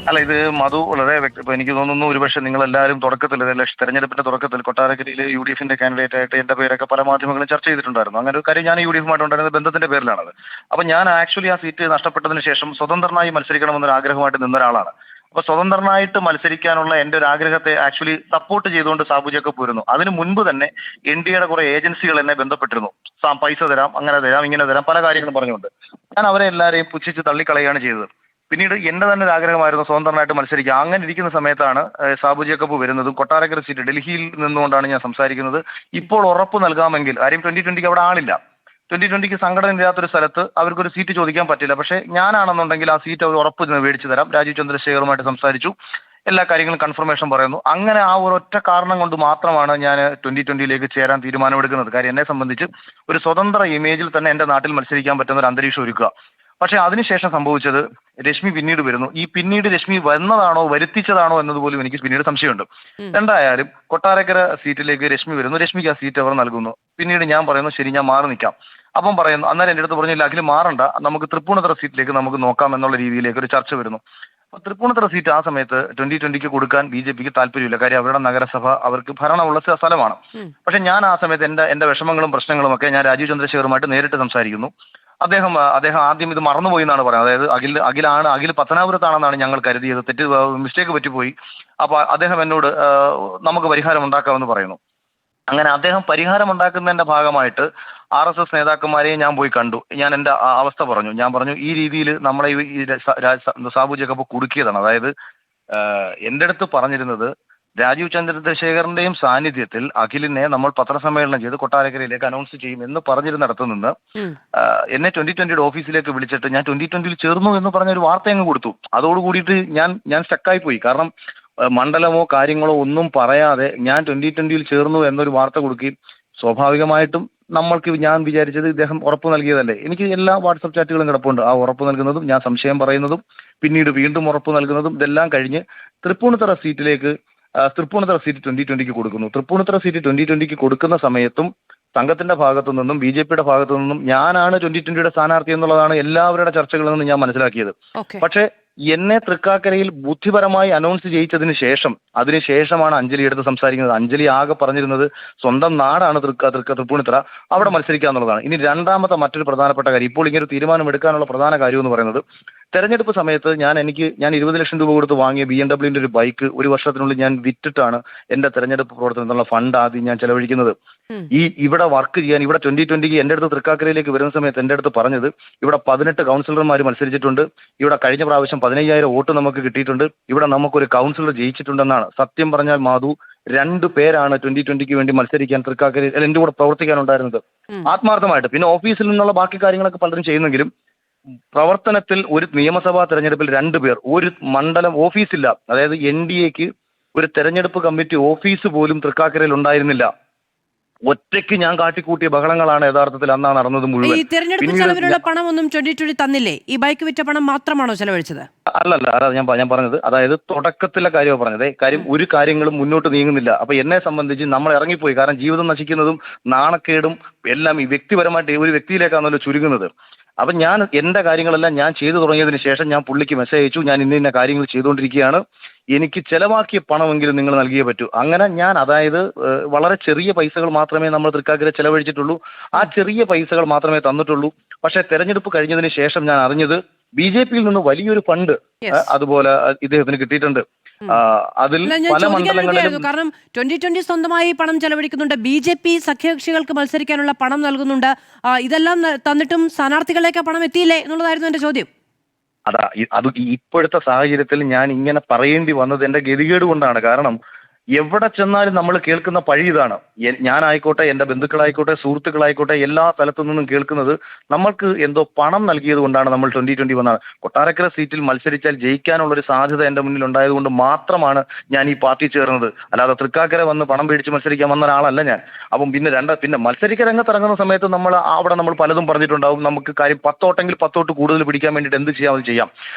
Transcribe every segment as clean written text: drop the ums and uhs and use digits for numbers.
അല്ല, ഇത് മധു വളരെ ഇപ്പൊ എനിക്ക് തോന്നുന്നു ഒരുപക്ഷെ നിങ്ങളെല്ലാവരും തുടക്കത്തിൽ തെരഞ്ഞെടുപ്പിന്റെ തുടക്കത്തിൽ കൊട്ടാരക്കരയിൽ UDFന്റെ കാൻഡിഡേറ്റ് ആയിട്ട് എന്റെ പേരൊക്കെ പല മാധ്യമങ്ങളും ചർച്ച ചെയ്തിട്ടുണ്ടായിരുന്നു. അങ്ങനെ ഒരു കാര്യം ഞാൻ UDFുമായിട്ട് ഉണ്ടായിരുന്ന ബന്ധത്തിന്റെ പേരിലാണത്. അപ്പൊ ഞാൻ ആക്ച്വലി ആ സീറ്റ് നഷ്ടപ്പെട്ടതിന് ശേഷം സ്വതന്ത്രനായി മത്സരിക്കണമെന്നൊരു ആഗ്രഹമായിട്ട് നിന്ന ഒരാളാണ്. അപ്പൊ സ്വതന്ത്രനായിട്ട് മത്സരിക്കാനുള്ള എന്റെ ഒരു ആഗ്രഹത്തെ ആക്ച്വലി സപ്പോർട്ട് ചെയ്തുകൊണ്ട് സാബു ജേക്കബ് പോരുന്നു. അതിന് മുൻപ് തന്നെ NDAയുടെ കുറെ ഏജൻസികൾ എന്നെ ബന്ധപ്പെട്ടിരുന്നു. പൈസ തരാം, അങ്ങനെ തരാം, ഇങ്ങനെ തരാം, പല കാര്യങ്ങളും പറഞ്ഞുകൊണ്ട് ഞാൻ അവരെ എല്ലാവരെയും പുച്ഛിച്ച് തള്ളിക്കളയാണ് ചെയ്തത്. പിന്നീട് എന്റെ തന്നെ ഒരു ആഗ്രഹമായിരുന്നു സ്വതന്ത്രമായിട്ട് മത്സരിക്കുക. അങ്ങനെ ഇരിക്കുന്ന സമയത്താണ് സാബു ജേക്കബ് വരുന്നതും. കൊട്ടാരക്കര സീറ്റ് ഡൽഹിയിൽ നിന്നുകൊണ്ടാണ് ഞാൻ സംസാരിക്കുന്നത്. ഇപ്പോൾ ഉറപ്പ് നൽകാമെങ്കിൽ, ആരും 2020 അവിടെ ആളില്ല. 2020 സംഘടന ഇല്ലാത്തൊരു സ്ഥലത്ത് അവർക്കൊരു സീറ്റ് ചോദിക്കാൻ പറ്റില്ല. പക്ഷേ ഞാനാണെന്നുണ്ടെങ്കിൽ ആ സീറ്റ് അവർ ഉറപ്പ് മേടിച്ചു തരാം. രാജീവ് ചന്ദ്രശേഖറുമായിട്ട് സംസാരിച്ചു, എല്ലാ കാര്യങ്ങളും കൺഫർമേഷൻ പറയുന്നു. അങ്ങനെ ആ ഒരൊറ്റ കാരണം കൊണ്ട് മാത്രമാണ് ഞാൻ 2020യിലേക്ക് ചേരാൻ തീരുമാനമെടുക്കുന്നത്. കാര്യം എന്നെ സംബന്ധിച്ച് ഒരു സ്വതന്ത്ര ഇമേജിൽ തന്നെ എന്റെ നാട്ടിൽ മത്സരിക്കാൻ പറ്റുന്ന ഒരു അന്തരീക്ഷം ഒരുക്കുക. പക്ഷെ അതിനുശേഷം സംഭവിച്ചത്, രശ്മി പിന്നീട് വരുന്നു. ഈ പിന്നീട് രശ്മി വന്നതാണോ വരുത്തിച്ചതാണോ എന്നതുപോലും എനിക്ക് പിന്നീട് സംശയമുണ്ട്. ഉം. എന്തായാലും കൊട്ടാരക്കര സീറ്റിലേക്ക് രശ്മി വരുന്നു. രശ്മിക്ക് ആ സീറ്റ് അവർ നൽകുന്നു. പിന്നീട് ഞാൻ പറയുന്നു ശരി, ഞാൻ മാറി നിൽക്കാം. അപ്പം പറയുന്നു, അന്നേരം എൻ്റെ അടുത്ത് പറഞ്ഞില്ല അഖിൽ മാറണ്ട, നമുക്ക് തൃപ്പൂണിത്തുറ സീറ്റിലേക്ക് നമുക്ക് നോക്കാം എന്നുള്ള രീതിയിലേക്ക് ഒരു ചർച്ച വരുന്നു. അപ്പൊ തൃപ്പൂണിത്തുറ സീറ്റ് ആ സമയത്ത് 2020ക്ക് കൊടുക്കാൻ BJPക്ക് താല്പര്യമില്ല. കാര്യം അവരുടെ നഗരസഭ അവർക്ക് ഭരണമുള്ള സ്ഥലമാണ്. ഉം. പക്ഷെ ഞാൻ ആ സമയത്ത് എന്റെ വിഷമങ്ങളും പ്രശ്നങ്ങളും ഒക്കെ ഞാൻ രാജീവ് ചന്ദ്രശേഖറുമായിട്ട് നേരിട്ട് സംസാരിക്കുന്നു. അദ്ദേഹം ആദ്യം ഇത് മറന്നുപോയി എന്നാണ് പറയുന്നത്. അതായത് അഖിൽ പത്തനാപുരത്താണെന്നാണ് ഞങ്ങൾ കരുതിയത്. മിസ്റ്റേക്ക് പറ്റിപ്പോയി. അപ്പൊ അദ്ദേഹം എന്നോട് നമുക്ക് പരിഹാരം ഉണ്ടാക്കാമെന്ന് പറയുന്നു. അങ്ങനെ അദ്ദേഹം പരിഹാരം ഉണ്ടാക്കുന്നതിന്റെ ഭാഗമായിട്ട് RSS നേതാക്കന്മാരെയും ഞാൻ പോയി കണ്ടു. ഞാൻ എന്റെ അവസ്ഥ പറഞ്ഞു. ഞാൻ പറഞ്ഞു, ഈ രീതിയിൽ നമ്മളെ സാബു ജേക്കബ് കുടുക്കിയതാണ്. അതായത് എന്റെ അടുത്ത് പറഞ്ഞിരുന്നത് രാജീവ് ചന്ദ്രശേഖറിന്റെയും സാന്നിധ്യത്തിൽ അഖിലിനെ നമ്മൾ പത്രസമ്മേളനം ചെയ്ത് കൊട്ടാരക്കരയിലേക്ക് അനൗൺസ് ചെയ്യും എന്ന് പറഞ്ഞിരുന്നിടത്ത് നിന്ന് ഉം. എന്നെ 2020യുടെ ഓഫീസിലേക്ക് വിളിച്ചിട്ട് ഞാൻ 2020യിൽ ചേർന്നു എന്ന് പറഞ്ഞ ഒരു വാർത്ത അങ്ങ് കൊടുത്തു. അതോടുകൂടിയിട്ട് ഞാൻ സ്റ്റക്കായി പോയി. കാരണം മണ്ഡലമോ കാര്യങ്ങളോ ഒന്നും പറയാതെ ഞാൻ 2020യിൽ ചേർന്നു എന്നൊരു വാർത്ത കൊടുക്കുകയും, സ്വാഭാവികമായിട്ടും ഞാൻ വിചാരിച്ചത് ഇദ്ദേഹം ഉറപ്പ് നൽകിയതല്ലേ. എനിക്ക് എല്ലാ വാട്സപ്പ് ചാറ്റുകളും കിടപ്പുണ്ട്. ആ ഉറപ്പ് നൽകുന്നതും ഞാൻ സംശയം പറയുന്നതും പിന്നീട് വീണ്ടും ഉറപ്പ് നൽകുന്നതും ഇതെല്ലാം കഴിഞ്ഞ് തൃപ്പൂണിത്തുറ സീറ്റ് 2020ക്ക് കൊടുക്കുന്നു. തൃപ്പൂണിത്തുറ സീറ്റ് 2020ക്ക് കൊടുക്കുന്ന സമയത്തും സംഘത്തിന്റെ ഭാഗത്തു നിന്നും BJPയുടെ ഭാഗത്തു നിന്നും ഞാനാണ് 2020യുടെ സ്ഥാനാർത്ഥി എന്നുള്ളതാണ് എല്ലാവരുടെ ചർച്ചകളിൽ നിന്നും ഞാൻ മനസ്സിലാക്കിയത്. ഓക്കെ. പക്ഷേ എന്നെ തൃക്കാക്കരയിൽ ബുദ്ധിപരമായി അനൗൺസ് ചെയ്യിച്ചതിന് ശേഷം അതിനുശേഷമാണ് അഞ്ജലി എടുത്ത് സംസാരിക്കുന്നത്. അഞ്ജലി ആകെ പറഞ്ഞിരുന്നത് സ്വന്തം നാടാണ് തൃപ്പൂണിത്തുറ, അവിടെ മത്സരിക്കുക എന്നുള്ളതാണ്. ഇനി രണ്ടാമത്തെ മറ്റൊരു പ്രധാനപ്പെട്ട കാര്യം, ഇപ്പോൾ ഇങ്ങനെ ഒരു തീരുമാനം എടുക്കാനുള്ള പ്രധാന കാര്യം എന്ന് പറയുന്നത്, തെരഞ്ഞെടുപ്പ് സമയത്ത് ഞാൻ 20 ലക്ഷം രൂപ കൊടുത്ത് വാങ്ങിയ BMWന്റെ ഒരു ബൈക്ക് ഒരു വർഷത്തിനുള്ളിൽ ഞാൻ വിറ്റിട്ടാണ് എന്റെ തെരഞ്ഞെടുപ്പ് പ്രവർത്തനത്തിനുള്ള ഫണ്ട് ആദ്യം ഞാൻ ചെലവഴിക്കുന്നത്. ഉം. ഇവിടെ വർക്ക് ചെയ്യാൻ, ഇവിടെ 2020ക്ക് എന്റെ അടുത്ത് തൃക്കാക്കരയിലേക്ക് വരുന്ന സമയത്ത് എന്റെ അടുത്ത് പറഞ്ഞത്, ഇവിടെ 18 കൗൺസിലർമാർ മത്സരിച്ചിട്ടുണ്ട്, ഇവിടെ കഴിഞ്ഞ പ്രാവശ്യം 15,000 വോട്ട് നമുക്ക് കിട്ടിയിട്ടുണ്ട്, ഇവിടെ നമുക്കൊരു കൗൺസിലർ ജയിച്ചിട്ടുണ്ടെന്നാണ്. സത്യം പറഞ്ഞാൽ മാധു, 2 പേരാണ് 2020ക്ക് വേണ്ടി മത്സരിക്കാൻ തൃക്കാക്കരയിൽ എന്റെ കൂടെ പ്രവർത്തിക്കാനുണ്ടായിരുന്നത്. ഉം. ആത്മാർത്ഥമായിട്ട്. പിന്നെ ഓഫീസിൽ നിന്നുള്ള ബാക്കി കാര്യങ്ങളൊക്കെ പലരും ചെയ്യുന്നെങ്കിലും പ്രവർത്തനത്തിൽ ഒരു നിയമസഭാ തെരഞ്ഞെടുപ്പിൽ 2 പേർ, ഒരു മണ്ഡലം ഓഫീസില്ല. അതായത് NDAക്ക് ഒരു തെരഞ്ഞെടുപ്പ് കമ്മിറ്റി ഓഫീസ് പോലും തൃക്കാക്കരയിൽ ഉണ്ടായിരുന്നില്ല. ഒറ്റയ്ക്ക് ഞാൻ കാട്ടിക്കൂട്ടിയ ബഹളങ്ങളാണ് യഥാർത്ഥത്തിൽ അന്നാ നടന്നത് ഈ മുഴുവൻ. തെരഞ്ഞെടുപ്പ് ചെലവിനുള്ള പണമൊന്നും 2020 തന്നില്ലേ? ഈ ബൈക്ക് വിറ്റ പണം മാത്രമാണോ ചെലവഴിച്ചത്? അല്ലല്ല, അതാ ഞാൻ പറഞ്ഞത്. അതായത് തുടക്കത്തിലെ കാര്യമാണ് പറഞ്ഞത്. കാര്യം ഒരു കാര്യങ്ങളും മുന്നോട്ട് നീങ്ങുന്നില്ല. അപ്പൊ എന്നെ സംബന്ധിച്ച് നമ്മൾ ഇറങ്ങിപ്പോയി. കാരണം ജീവിതം നശിക്കുന്നതും നാണക്കേടും എല്ലാം ഈ വ്യക്തിപരമായിട്ട് ഒരു വ്യക്തിയിലേക്കാണല്ലോ ചുരുങ്ങുന്നത്. അപ്പൊ ഞാൻ എന്റെ കാര്യങ്ങളെല്ലാം ഞാൻ ചെയ്തു തുടങ്ങിയതിന് ശേഷം ഞാൻ പുള്ളിക്ക് മെസ്സേജ് അയച്ചു, ഞാൻ ഇന്ന കാര്യങ്ങൾ ചെയ്തുകൊണ്ടിരിക്കുകയാണ്, എനിക്ക് ചെലവാക്കിയ പണമെങ്കിലും നിങ്ങൾ നൽകിയേ പറ്റൂ. അങ്ങനെ ഞാൻ, അതായത് വളരെ ചെറിയ പൈസകൾ മാത്രമേ നമ്മൾ തൃക്കാക്കര ചെലവഴിച്ചിട്ടുള്ളൂ. ആ ചെറിയ പൈസകൾ മാത്രമേ തന്നിട്ടുള്ളൂ. പക്ഷെ തെരഞ്ഞെടുപ്പ് കഴിഞ്ഞതിന് ശേഷം ഞാൻ അറിഞ്ഞത് BJPയിൽ നിന്ന് വലിയൊരു ഫണ്ട് യെസ്. അതുപോലെ ഇദ്ദേഹത്തിന് കിട്ടിയിട്ടുണ്ട്. അതിൽ അല്ല, ഞാൻ പല ചോദിക്കാൻ മണ്ഡലങ്ങളിലും വരികയായിരുന്നു. കാരണം 2020 സ്വന്തമായി പണം ചെലവഴിക്കുന്നുണ്ട്, BJP സഖ്യകക്ഷികൾക്ക് മത്സരിക്കാനുള്ള പണം നൽകുന്നുണ്ട്. ഇതെല്ലാം തന്നിട്ടും സ്ഥാനാർത്ഥികളിലേക്ക് പണം എത്തിയില്ലേ എന്നുള്ളതായിരുന്നു എന്റെ ചോദ്യം. അത് ഇപ്പോഴത്തെ സാഹചര്യത്തിൽ ഞാൻ ഇങ്ങനെ പറയേണ്ടി വന്നത് എന്റെ ഗതികേട് കൊണ്ടാണ്. കാരണം എവിടെ ചെന്നാലും നമ്മൾ കേൾക്കുന്ന പഴി ഇതാണ്. ഞാനായിക്കോട്ടെ, എന്റെ ബന്ധുക്കളായിക്കോട്ടെ, സുഹൃത്തുക്കളായിക്കോട്ടെ, എല്ലാ സ്ഥലത്തു നിന്നും കേൾക്കുന്നത് നമ്മൾക്ക് എന്തോ പണം നൽകിയത് കൊണ്ടാണ് നമ്മൾ 2020 വന്നത്. കൊട്ടാരക്കര സീറ്റിൽ മത്സരിച്ചാൽ ജയിക്കാനുള്ള ഒരു സാധ്യത എന്റെ മുന്നിൽ ഉണ്ടായതുകൊണ്ട് മാത്രമാണ് ഞാൻ ഈ പാർട്ടി ചേർന്നത്. അല്ലാതെ തൃക്കാക്കര വന്ന് പണം പേടിച്ച് മത്സരിക്കാൻ വന്ന ഒരാളല്ല ഞാൻ. അപ്പം പിന്നെ മത്സരിക്ക രംഗത്തിറങ്ങുന്ന സമയത്ത് നമ്മൾ പലതും പറഞ്ഞിട്ടുണ്ടാവും. നമുക്ക് കാര്യം 10 വോട്ടെങ്കിൽ 10 വോട്ട് കൂടുതൽ പിടിക്കാൻ വേണ്ടിയിട്ട് എന്ത് ചെയ്യാം അത് ചെയ്യാം.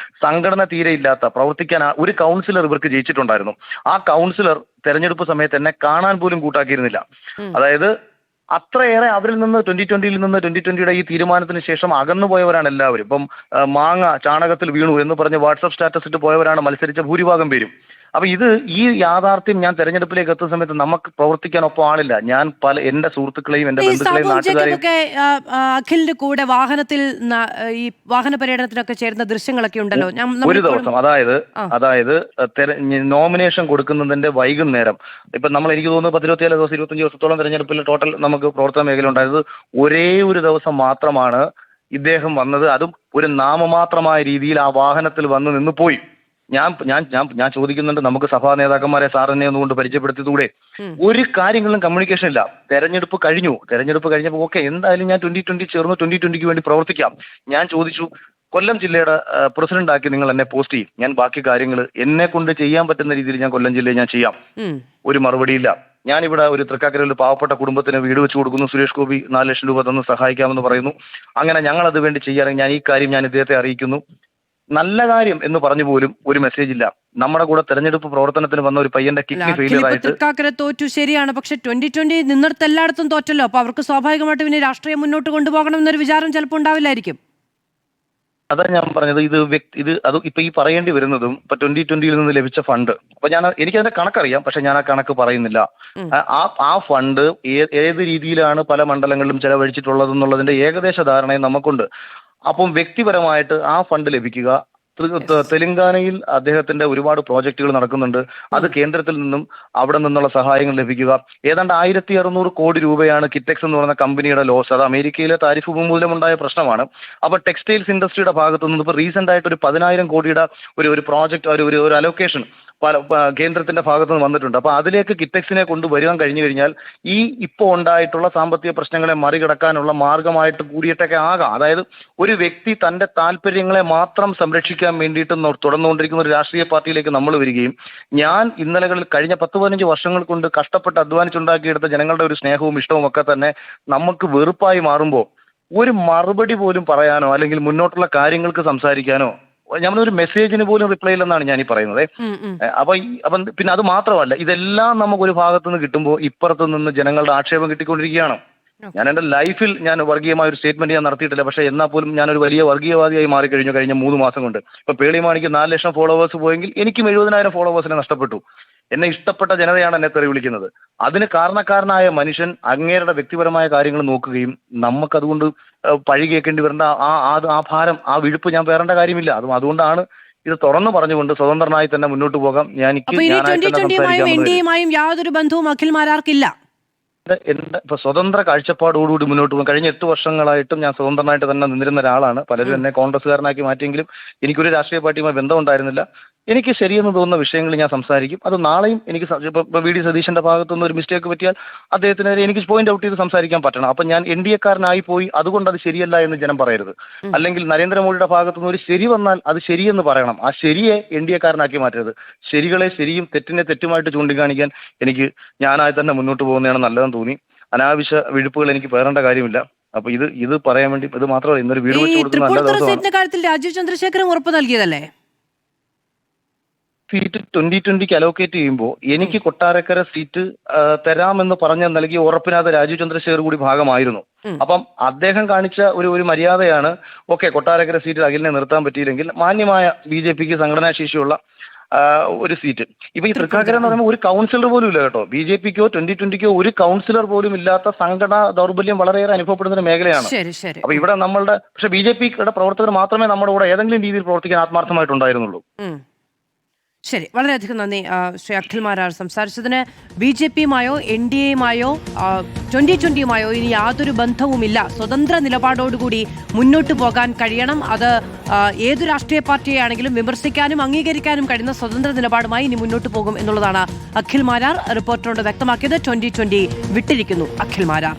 സംഘടന തീരെ ഇല്ലാത്ത, പ്രവർത്തിക്കാൻ ഒരു കൗൺസിലർ ഇവർക്ക് ജയിച്ചിട്ടുണ്ടായിരുന്നു. ആ കൗൺസിലർ തെരഞ്ഞെടുപ്പ് സമയത്ത് എന്നെ കാണാൻ പോലും കൂട്ടാക്കിയിരുന്നില്ല. ഉം. അതായത് അത്രയേറെ അവരിൽ നിന്ന് 2020 നിന്ന് 2020 ഈ തീരുമാനത്തിന് ശേഷം അകന്നുപോയവരാണ് എല്ലാവരും. ഇപ്പം മാങ്ങ ചാണകത്തിൽ വീണു എന്ന് പറഞ്ഞ് വാട്സപ്പ് സ്റ്റാറ്റസ് ഇട്ട് പോയവരാണ് മത്സരിച്ച ഭൂരിഭാഗം പേരും. അപ്പൊ ഈ യാഥാർത്ഥ്യം ഞാൻ തെരഞ്ഞെടുപ്പിലേക്ക് എത്തുന്ന സമയത്ത് നമുക്ക് പ്രവർത്തിക്കാനൊപ്പം ആളില്ല. ഞാൻ എന്റെ സുഹൃത്തുക്കളെയും എന്റെ ഈ ബന്ധുക്കളെയും സാബു നാട്ടുകാരെയും ജേക്കബൊക്കെ അഖിലിന്റെ കൂടെ വാഹനത്തിൽ ഈ വാഹന പര്യടനത്തിനൊക്കെ ചേരുന്ന ദൃശ്യങ്ങളൊക്കെ ഉണ്ടല്ലോ. ഒരു ദിവസം അതായത് നോമിനേഷൻ കൊടുക്കുന്നതിന്റെ വൈകുന്നേരം ഇപ്പൊ നമ്മൾ എനിക്ക് തോന്നുന്നു 17 ദിവസം 25 ദിവസത്തോളം തെരഞ്ഞെടുപ്പിൽ ടോട്ടൽ നമുക്ക് പ്രവർത്തന മേഖല ഉണ്ടായത്. ഒരേ ഒരു ദിവസം മാത്രമാണ് ഇദ്ദേഹം വന്നത്. അതും ഒരു നാമമാത്രമായ രീതിയിൽ ആ വാഹനത്തിൽ വന്ന് നിന്ന് പോയി. ഞാൻ ചോദിക്കുന്നുണ്ട്, നമുക്ക് സഭാ നേതാക്കന്മാരെ സാറിനെ ഒന്നുകൊണ്ട് പരിചയപ്പെടുത്തിയതൂടെ? ഒരു കാര്യങ്ങളിലും കമ്മ്യൂണിക്കേഷൻ ഇല്ല. തെരഞ്ഞെടുപ്പ് കഴിഞ്ഞപ്പോൾ ഓക്കെ, എന്തായാലും ഞാൻ 2020 ചേർന്ന് 2020 വേണ്ടി പ്രവർത്തിക്കാം. ഞാൻ ചോദിച്ചു, കൊല്ലം ജില്ലയുടെ പ്രസിഡന്റ് ആക്കി നിങ്ങൾ എന്നെ പോസ്റ്റ് ചെയ്യും, ഞാൻ ബാക്കി കാര്യങ്ങൾ എന്നെ കൊണ്ട് ചെയ്യാൻ പറ്റുന്ന രീതിയിൽ ഞാൻ കൊല്ലം ജില്ലയിൽ ഞാൻ ചെയ്യാം. ഒരു മറുപടിയില്ല. ഞാനിവിടെ ഒരു തൃക്കാക്കരയിൽ ഒരു പാവപ്പെട്ട കുടുംബത്തിന് വീട് വെച്ച് കൊടുക്കുന്നു, സുരേഷ് ഗോപി 4 ലക്ഷം രൂപ തന്ന് സഹായിക്കാമെന്ന് പറയുന്നു. അങ്ങനെ ഞങ്ങൾ അത് വേണ്ടി ചെയ്യാറ് ഞാൻ ഈ കാര്യം ഞാൻ ഇദ്ദേഹത്തെ അറിയിക്കുന്നു. നല്ല കാര്യം എന്ന് പറഞ്ഞു പോലും ഒരു മെസ്സേജ് ഇല്ല. നമ്മുടെ കൂടെ തെരഞ്ഞെടുപ്പ് പ്രവർത്തനത്തിന് വന്ന ഒരു പയ്യന്റെ കിഡ്നി ഫെയിലിയർ ആയിട്ട് തൃക്കാക്കര തോറ്റു, ശരിയാണ്. പക്ഷെ 2020 നിന്നിടത്ത് എല്ലായിടത്തും തോറ്റല്ലോ. അപ്പൊ അവർക്ക് സ്വാഭാവികമായിട്ട് പിന്നെ രാഷ്ട്രീയം മുന്നോട്ട് കൊണ്ടുപോകണം എന്നൊരു വിചാരം ചിലപ്പോൾ ഉണ്ടാവില്ലായിരിക്കും. അതാ ഞാൻ പറഞ്ഞത്. അത് ഇപ്പൊ ഈ പറയേണ്ടി വരുന്നതും ഇപ്പൊ 2020 നിന്ന് ലഭിച്ച ഫണ്ട്. അപ്പൊ എനിക്കതിന്റെ കണക്കറിയാം, പക്ഷെ ഞാൻ ആ കണക്ക് പറയുന്നില്ല. ആ ഫണ്ട് ഏത് രീതിയിലാണ് പല മണ്ഡലങ്ങളിലും ചെലവഴിച്ചിട്ടുള്ളതെന്നുള്ളതിന്റെ ഏകദേശ ധാരണയും നമുക്കുണ്ട്. അപ്പം വ്യക്തിപരമായിട്ട് ആ ഫണ്ട് ലഭിക്കുക. തെലങ്കാനയിൽ അദ്ദേഹത്തിന്റെ ഒരുപാട് പ്രോജക്റ്റുകൾ നടക്കുന്നുണ്ട്. അത് കേന്ദ്രത്തിൽ നിന്നും അവിടെ നിന്നുള്ള സഹായങ്ങൾ ലഭിക്കുക. ഏതാണ്ട് 1600 കോടി രൂപയാണ് കിറ്റെക്സ് എന്ന് പറയുന്ന കമ്പനിയുടെ ലോസ്. അത് അമേരിക്കയിലെ താരിഫ് മൂലമുണ്ടായ പ്രശ്നമാണ്. അപ്പൊ ടെക്സ്റ്റൈൽസ് ഇൻഡസ്ട്രിയുടെ ഭാഗത്തു നിന്ന് ഇപ്പൊ റീസെന്റ് ആയിട്ട് ഒരു 10,000 കോടിയുടെ ഒരു പ്രോജക്ട് ഒരു അലോക്കേഷൻ കേന്ദ്രത്തിന്റെ ഭാഗത്ത് നിന്ന് വന്നിട്ടുണ്ട്. അപ്പൊ അതിലേക്ക് കിറ്റെക്സിനെ കൊണ്ടുവരുവാൻ കഴിഞ്ഞു കഴിഞ്ഞാൽ ഈ ഇപ്പോൾ ഉണ്ടായിട്ടുള്ള സാമ്പത്തിക പ്രശ്നങ്ങളെ മറികടക്കാനുള്ള മാർഗമായിട്ട് കൂടിയിട്ടൊക്കെ ആകാം. അതായത് ഒരു വ്യക്തി തന്റെ താല്പര്യങ്ങളെ മാത്രം സംരക്ഷിക്കാൻ വേണ്ടിയിട്ട് തുടർന്നുകൊണ്ടിരിക്കുന്ന ഒരു രാഷ്ട്രീയ പാർട്ടിയിലേക്ക് നമ്മൾ വരികയും ഞാൻ ഇന്നലകളിൽ കഴിഞ്ഞ 10-15 വർഷങ്ങൾ കൊണ്ട് കഷ്ടപ്പെട്ട് അധ്വാനിച്ചുണ്ടാക്കിയെടുത്ത ജനങ്ങളുടെ ഒരു സ്നേഹവും ഇഷ്ടവും ഒക്കെ തന്നെ നമുക്ക് വെറുപ്പായി മാറുമ്പോൾ ഒരു മറുപടി പോലും പറയാനോ അല്ലെങ്കിൽ മുന്നോട്ടുള്ള കാര്യങ്ങൾക്ക് സംസാരിക്കാനോ ഞമ്മളൊരു മെസ്സേജിന് പോലും റിപ്ലൈ ഇല്ലെന്നാണ് ഞാൻ ഈ പറയുന്നത്. അപ്പം പിന്നെ അത് മാത്രമല്ല, ഇതെല്ലാം നമുക്ക് ഒരു ഭാഗത്തു നിന്ന് കിട്ടുമ്പോൾ ഇപ്പുറത്ത് നിന്ന് ജനങ്ങളുടെ ആക്ഷേപം കിട്ടിക്കൊണ്ടിരിക്കുകയാണ്. ഞാൻ എന്റെ ലൈഫിൽ ഞാൻ വർഗീയമായ ഒരു സ്റ്റേറ്റ്മെന്റ് ഞാൻ നടത്തിയിട്ടില്ല. പക്ഷേ എന്നാൽ പോലും ഞാനൊരു വലിയ വർഗീയവാദിയായി മാറിക്കഴിഞ്ഞു കഴിഞ്ഞ 3 മാസം കൊണ്ട്. ഇപ്പൊ പേളിമാണിക്ക് 4 ലക്ഷം ഫോളോവേഴ്സ് പോയെങ്കിൽ എനിക്കും 70,000 ഫോളോവേഴ്സിനെ നഷ്ടപ്പെട്ടു. എന്നെ ഇഷ്ടപ്പെട്ട ജനതയാണ് എന്നെ തെറി വിളിക്കുന്നത്. അതിന് കാരണക്കാരനായ മനുഷ്യൻ അങ്ങേരുടെ വ്യക്തിപരമായ കാര്യങ്ങൾ നോക്കുകയും നമുക്കതുകൊണ്ട് പഴി കേൾക്കേണ്ടി വരേണ്ട ആ ഭാരം, ആ വിഴുപ്പ് ഞാൻ പേറേണ്ട കാര്യമില്ല. അതുകൊണ്ടാണ് ഇത് തുറന്നു പറഞ്ഞുകൊണ്ട് സ്വതന്ത്രനായി തന്നെ മുന്നോട്ട് പോകാം. എൻഡിഎയുമായും യാതൊരു ബന്ധവും അഖിൽ മാരാർക്കില്ല. ഇപ്പൊ സ്വതന്ത്ര കാഴ്ചപ്പാടോടുകൂടി മുന്നോട്ട് പോകും. കഴിഞ്ഞ 8 വർഷങ്ങളായിട്ടും ഞാൻ സ്വതന്ത്രനായിട്ട് തന്നെ നിന്നിരുന്ന ഒരാളാണ്. പലരും എന്നെ കോൺഗ്രസ്സുകാരനാക്കി മാറ്റിയെങ്കിലും എനിക്കൊരു രാഷ്ട്രീയ പാർട്ടിയുമായി ബന്ധം ഉണ്ടായിരുന്നില്ല. എനിക്ക് ശരിയെന്ന് തോന്നുന്ന വിഷയങ്ങൾ ഞാൻ സംസാരിക്കും. അത് നാളെയും എനിക്ക് ഇപ്പൊ വി ഡി സതീശന്റെ ഭാഗത്തുനിന്ന് ഒരു മിസ്റ്റേക്ക് പറ്റിയാൽ അദ്ദേഹത്തിനെതിരെ എനിക്ക് പോയിന്റ് ഔട്ട് ചെയ്ത് സംസാരിക്കാൻ പറ്റണം. അപ്പൊ ഞാൻ എൻഡിഎക്കാരനായി പോയി അതുകൊണ്ട് അത് ശരിയല്ല എന്ന് ജനം പറയരുത്. അല്ലെങ്കിൽ നരേന്ദ്രമോദിയുടെ ഭാഗത്തുനിന്ന് ഒരു ശരി വന്നാൽ അത് ശരിയെന്ന് പറയണം. ആ ശരിയെ എൻഡിഎക്കാരനാക്കി മാറ്റരുത്. ശരികളെ ശരിയും തെറ്റിനെ തെറ്റുമായിട്ട് ചൂണ്ടിക്കാണിക്കാൻ ഞാനായി തന്നെ മുന്നോട്ട് പോകുന്നതാണ് നല്ലതെന്ന് തോന്നി. അനാവശ്യ വിഴുപ്പുകൾ എനിക്ക് പേറേണ്ട കാര്യമില്ല. അപ്പൊ ഇത് പറയാൻ വേണ്ടി ഇത് മാത്രമല്ല, ഇന്നൊരു വീട് വെച്ച് കൊടുക്കുന്ന നല്ല ദിവസമാണ്. രാജീവ് ചന്ദ്രശേഖരൻ ഉറപ്പ് നൽകിയതല്ലേ സീറ്റ് 2020 അലോക്കേറ്റ് ചെയ്യുമ്പോൾ എനിക്ക് കൊട്ടാരക്കര സീറ്റ് തരാമെന്ന് പറഞ്ഞ് നൽകിയ ഉറപ്പിനകത്ത് രാജീവ് ചന്ദ്രശേഖർ കൂടി ഭാഗമായിരുന്നു. അപ്പം അദ്ദേഹം കാണിച്ച ഒരു മര്യാദയാണ്. ഓക്കെ, കൊട്ടാരക്കര സീറ്റിൽ അഖിലിനെ നിർത്താൻ പറ്റിയില്ലെങ്കിൽ മാന്യമായ BJPക്ക് സംഘടനാ ശേഷിയുള്ള ഒരു സീറ്റ്. ഇപ്പൊ ഈ തൃക്കാക്കര എന്ന് പറയുമ്പോൾ ഒരു കൗൺസിലർ പോലും ഇല്ല കേട്ടോ. BJPക്കോ 2020 ഒരു കൗൺസിലർ പോലും ഇല്ലാത്ത സംഘടനാ ദൗർബല്യം വളരെയേറെ അനുഭവപ്പെടുന്ന ഒരു മേഖലയാണ്. അപ്പൊ ഇവിടെ പക്ഷെ BJPയുടെ പ്രവർത്തകർ മാത്രമേ നമ്മുടെ കൂടെ ഏതെങ്കിലും രീതിയിൽ പ്രവർത്തിക്കാൻ ആത്മാർത്ഥമായിട്ടുണ്ടായിരുന്നുള്ളൂ. ശരി, വളരെയധികം നന്ദി ശ്രീ അഖിൽ മാരാർ സംസാരിച്ചതിന്. BJPയുമായോ NDAയുമായോ 2020യുമായോ ഇനി യാതൊരു ബന്ധവുമില്ല. സ്വതന്ത്ര നിലപാടോടുകൂടി മുന്നോട്ട് പോകാൻ കഴിയണം. അത് ഏതു രാഷ്ട്രീയ പാർട്ടിയാണെങ്കിലും വിമർശിക്കാനും അംഗീകരിക്കാനും കഴിയുന്ന സ്വതന്ത്ര നിലപാടുമായി ഇനി മുന്നോട്ട് പോകും എന്നുള്ളതാണ് അഖിൽ മാരാർ റിപ്പോർട്ടറോട് വ്യക്തമാക്കിയത്. 2020 വിട്ടിരിക്കുന്നു അഖിൽ മാരാർ.